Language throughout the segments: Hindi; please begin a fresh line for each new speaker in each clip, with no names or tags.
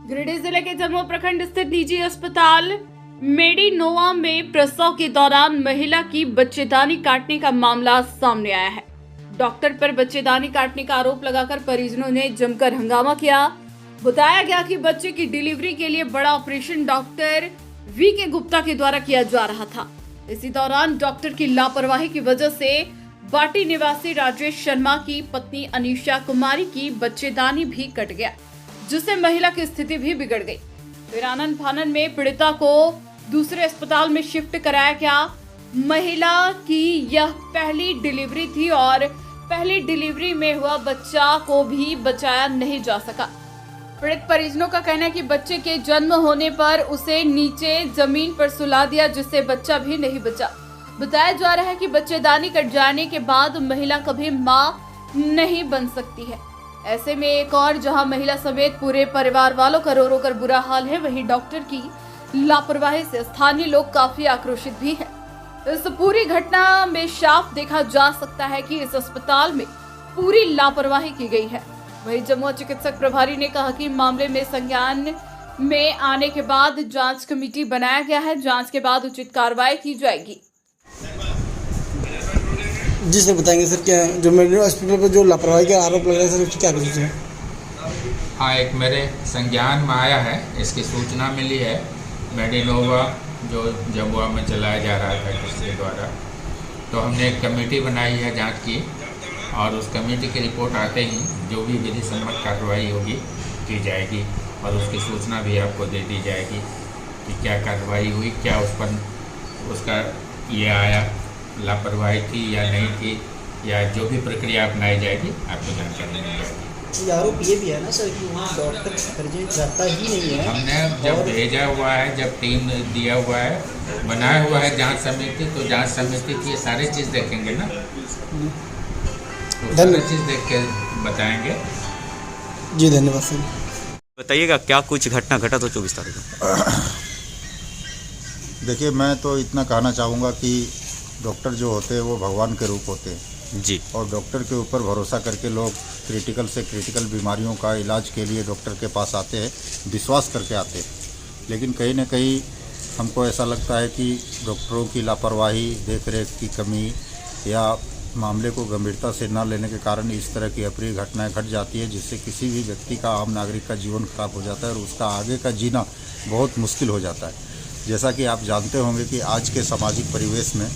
गिरिडीह जिले के जम्मू प्रखंड स्थित निजी अस्पताल मेडिनोवा में प्रसव के दौरान महिला की बच्चेदानी काटने का मामला सामने आया है। डॉक्टर पर बच्चेदानी काटने का आरोप लगाकर परिजनों ने जमकर हंगामा किया। बताया गया कि बच्चे की डिलीवरी के लिए बड़ा ऑपरेशन डॉक्टर वी.के. गुप्ता के द्वारा किया जा रहा था। इसी दौरान डॉक्टर की लापरवाही की वजह से बाटी निवासी राजेश शर्मा की पत्नी अनीशा कुमारी की बच्चेदानी भी कट गया, जिससे महिला की स्थिति भी बिगड़ गई। फिर आनन फानन में पीड़िता को दूसरे अस्पताल में शिफ्ट कराया गया। महिला की यह पहली डिलीवरी थी और पहली डिलीवरी में हुआ बच्चा को भी बचाया नहीं जा सका। पीड़ित परिजनों का कहना है कि बच्चे के जन्म होने पर उसे नीचे जमीन पर सुला दिया, जिससे बच्चा भी नहीं बचा। बताया जा रहा है कि बच्चेदानी कट जाने के बाद महिला कभी मां नहीं बन सकती है। ऐसे में एक और जहां महिला समेत पूरे परिवार वालों का रो रो कर बुरा हाल है, वहीं डॉक्टर की लापरवाही से स्थानीय लोग काफी आक्रोशित भी हैं। इस पूरी घटना में साफ देखा जा सकता है कि इस अस्पताल में पूरी लापरवाही की गई है। वहीं जम्मू चिकित्सक प्रभारी ने कहा कि मामले में संज्ञान में आने के बाद जांच कमेटी बनाया गया है। जांच के बाद उचित कार्रवाई की जाएगी।
जी सर, बताएंगे सर क्या जो मेडिकल हॉस्पिटल पर जो लापरवाही का आरोप लग रहा है सर, उसकी क्या कुछ है?
हाँ, एक मेरे संज्ञान में आया है, इसकी सूचना मिली है। मेडिनोवा जो जमुआ में चलाया जा रहा था किसके द्वारा, तो हमने एक कमेटी बनाई है जांच की, और उस कमेटी की रिपोर्ट आते ही जो भी विधि सम्मत कार्रवाई होगी की जाएगी, और उसकी सूचना भी आपको दे दी जाएगी कि क्या कार्रवाई हुई, क्या उस पर उसका ये आया, लापरवाही थी या नहीं थी, या जो भी प्रक्रिया अपनाई जाएगी आपको जानकारी मिल जाएगी।
आरोप ये भी है ना सर कि वहाँ डॉक्टर खर्चे जाता ही नहीं है।
हमने जब भेजा हुआ है, जब टीम दिया हुआ है, बनाया हुआ है जांच समिति, तो जांच समिति की ये सारी चीज़ देखेंगे ना, तो सारी चीज़ देख के बताएंगे।
जी धन्यवाद सर।
बताइएगा क्या कुछ घटना घटा तो 24 तारीख को?
देखिए, मैं तो इतना कहना चाहूँगा कि डॉक्टर जो होते हैं वो भगवान के रूप होते हैं
जी, और
डॉक्टर के ऊपर भरोसा करके लोग क्रिटिकल से क्रिटिकल बीमारियों का इलाज के लिए डॉक्टर के पास आते हैं, विश्वास करके आते हैं। लेकिन कहीं ना कहीं हमको ऐसा लगता है कि डॉक्टरों की लापरवाही, देखरेख की कमी या मामले को गंभीरता से न लेने के कारण इस तरह की अप्रिय घटनाएं घट जाती है, जिससे किसी भी व्यक्ति का, आम नागरिक का जीवन खराब हो जाता है और उसका आगे का जीना बहुत मुश्किल हो जाता है। जैसा कि आप जानते होंगे कि आज के सामाजिक परिवेश में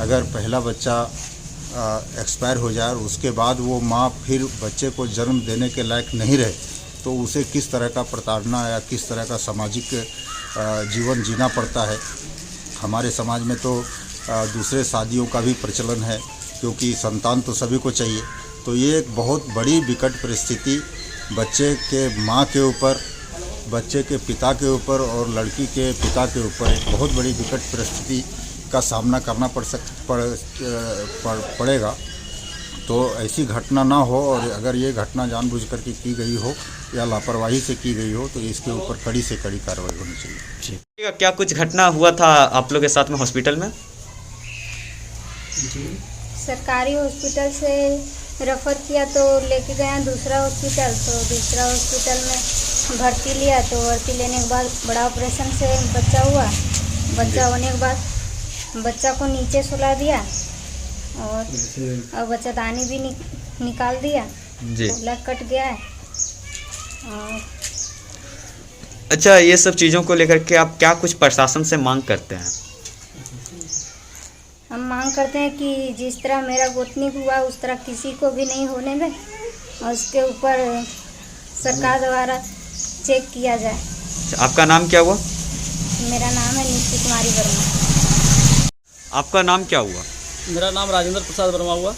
अगर पहला बच्चा एक्सपायर हो जाए और उसके बाद वो माँ फिर बच्चे को जन्म देने के लायक नहीं रहे, तो उसे किस तरह का प्रताड़ना या किस तरह का सामाजिक जीवन जीना पड़ता है। हमारे समाज में तो दूसरे शादियों का भी प्रचलन है, क्योंकि संतान तो सभी को चाहिए। तो ये एक बहुत बड़ी विकट परिस्थिति बच्चे के माँ के ऊपर, बच्चे के पिता के ऊपर और लड़की के पिता के ऊपर एक बहुत बड़ी विकट परिस्थिति का सामना करना पड़ेगा। तो ऐसी घटना ना हो, और अगर ये घटना जानबूझकर के की गई हो या लापरवाही से की गई हो, तो इसके ऊपर कड़ी से कड़ी कार्रवाई होनी चाहिए।
क्या कुछ घटना हुआ था आप लोग के साथ में हॉस्पिटल में?
जी,
सरकारी हॉस्पिटल से रेफर किया तो लेके गया दूसरा हॉस्पिटल, तो दूसरा हॉस्पिटल में भर्ती लिया, तो भर्ती लेने के बाद बड़ा ऑपरेशन से बच्चा हुआ। बच्चा होने के बाद बच्चा को नीचे सुला दिया और बच्चेदानी भी निकाल दिया जी, ब्लड कट गया है। और
अच्छा, ये सब चीज़ों को लेकर के आप क्या कुछ प्रशासन से मांग करते हैं?
हम मांग करते हैं कि जिस तरह मेरा गोतनी हुआ उस तरह किसी को भी नहीं होने दें, और उसके ऊपर सरकार द्वारा चेक किया जाए।
आपका नाम क्या हुआ?
मेरा नाम है निश्चित कुमारी वर्मा।
आपका नाम क्या हुआ?
मेरा नाम राजेंद्र प्रसाद वर्मा हुआ।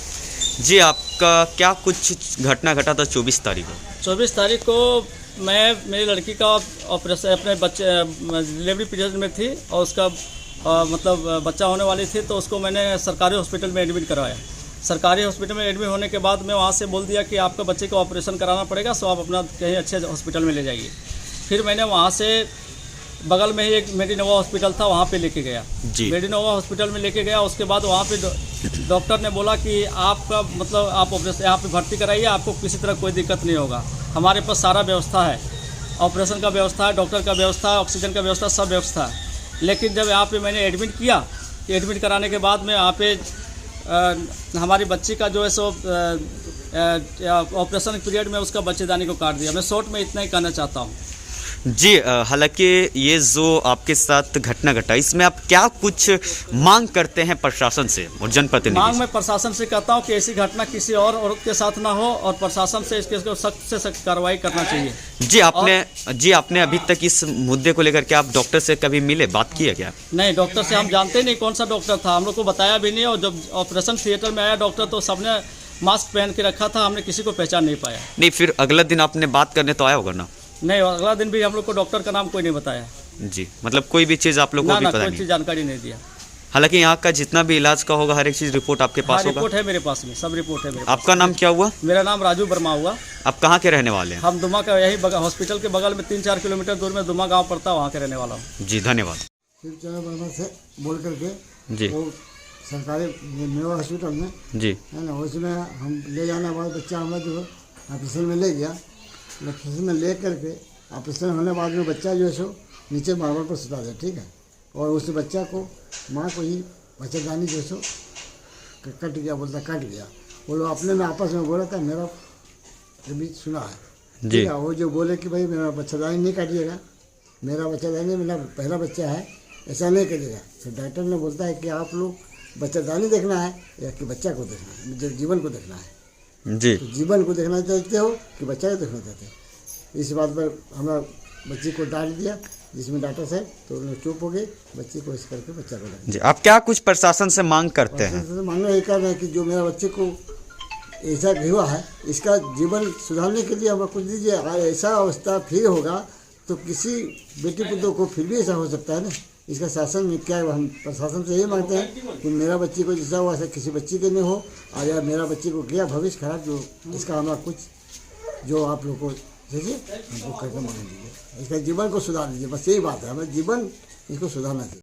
जी, आपका क्या कुछ घटना घटा था 24 तारीख को?
24 तारीख को मैं, मेरी लड़की का ऑपरेशन, अपने बच्चे डिलीवरी पीरियड में थी और उसका मतलब बच्चा होने वाली थी, तो उसको मैंने सरकारी हॉस्पिटल में एडमिट करवाया। सरकारी हॉस्पिटल में एडमिट होने के बाद मैं वहाँ से बोल दिया कि आपका बच्चे को ऑपरेशन कराना पड़ेगा, सो आप अपना कहीं अच्छे हॉस्पिटल में ले जाइए। फिर मैंने वहाँ से बगल में ही एक मेडिनोवा हॉस्पिटल था, वहाँ पे लेके गया। मेडिनोवा हॉस्पिटल में लेके गया, उसके बाद वहाँ पे डॉक्टर ने बोला कि आपका मतलब आप ऑपरेशन यहाँ पे भर्ती कराइए, आपको किसी तरह कोई दिक्कत नहीं होगा, हमारे पास सारा व्यवस्था है। ऑपरेशन का व्यवस्था है, डॉक्टर का व्यवस्था है, ऑक्सीजन का व्यवस्था, सब व्यवस्था है। लेकिन जब यहाँ पे मैंने एडमिट किया, एडमिट कराने के बाद में यहाँ पे हमारी बच्ची का जो है सो ऑपरेशन पीरियड में उसका बच्चेदानी को काट दिया। मैं शॉर्ट में इतना ही कहना चाहता हूँ।
जी, हालांकि ये जो आपके साथ घटना घटा, इसमें आप क्या कुछ मांग करते हैं प्रशासन से और जनप्रतिनिधि
मांग
से?
मैं प्रशासन से कहता हूँ कि ऐसी घटना किसी और औरत के साथ ना हो और प्रशासन से इसके सख्त से सख्त कार्रवाई करना चाहिए।
जी, आपने अभी तक इस मुद्दे को लेकर के आप डॉक्टर से कभी मिले, बात की है क्या?
नहीं, डॉक्टर से हम जानते नहीं कौन सा डॉक्टर था, हम लोग को बताया भी नहीं। और जब ऑपरेशन थिएटर में आया डॉक्टर तो सबने मास्क पहन के रखा था, हमने किसी को पहचान नहीं पाया।
नहीं, फिर अगला दिन आपने बात करने तो आया होगा ना?
नहीं, अगला दिन भी हम लोग को डॉक्टर का नाम कोई नहीं बताया।
जी, मतलब कोई भी चीज़ आप लोग को
ना
भी
ना,
पता
कोई
नहीं?
चीज़ जानकारी नहीं दिया।
हालांकि यहाँ का जितना भी इलाज का होगा हर एक चीज़ रिपोर्ट आपके
हाँ,
पास होगा?
रिपोर्ट है मेरे पास में, सब रिपोर्ट है मेरे पास।
आपका नाम क्या हुआ?
मेरा नाम राजू वर्मा हुआ।
आप कहाँ के रहने वाले हैं?
हम दुमा का, यही हॉस्पिटल के बगल में 3-4 किलोमीटर दूर में दुमा गाँव पड़ता है, वहाँ के रहने वाला हूँ।
जी, धन्यवाद।
शिवचरण वर्मा से बोल करके
जी
वो सरकारी मेवा हॉस्पिटल में
जी
है ना, उसमें हम ले जाने के बाद बच्चा हमारा जो ऑपरेशन में ले गया। ऑपरेशन में ले करके ऑपरेशन होने के बाद में बच्चा जो है सो नीचे मार्बल पर सुता दिया, ठीक है। और उस बच्चा को माँ को ही बच्चेदानी जो है सो कट गया, बोलता कट गया। वो लोग अपने में आपस में बोला था, मेरा भी सुना है,
जी।
ठीक है। वो जो बोले कि भाई मेरा बच्चेदानी नहीं काटिएगा, मेरा बच्चेदानी मेरा पहला बच्चा है, ऐसा नहीं करिएगा। फिर डॉक्टर ने बोलता है कि आप लोग बच्चेदानी देखना है या कि बच्चा को देखना है, जो जीवन को देखना है।
जी
तो जीवन को देखना चाहते हो कि बच्चा को देखना चाहते हो। इस बात पर हमारा बच्ची को डांट दिया, जिसमें डॉक्टर साहब तो उन्होंने चुप हो गए, बच्ची को इस करके बच्चा को डांट
जी, आप क्या कुछ प्रशासन से मांग करते हैं?
दिया। मानना ये कर रहे हैं कि जो मेरा बच्चे को ऐसा हुआ है, इसका जीवन सुधारने के लिए हमें कुछ दीजिए। ऐसा अवस्था फिर होगा तो किसी बेटी पुत्रों को फिर भी ऐसा हो सकता है ना। इसका शासन में क्या, हम प्रशासन से यही मांगते हैं कि मेरा बच्ची को जैसा हुआ ऐसा किसी बच्ची के नहीं हो, और या मेरा बच्ची को क्या भविष्य खराब जो इसका हमारा कुछ जो आप लोग को दीजिए, हमको करके मांग दीजिए, इसका जीवन को सुधार दीजिए। बस यही बात है, हमें जीवन इसको सुधारना चाहिए।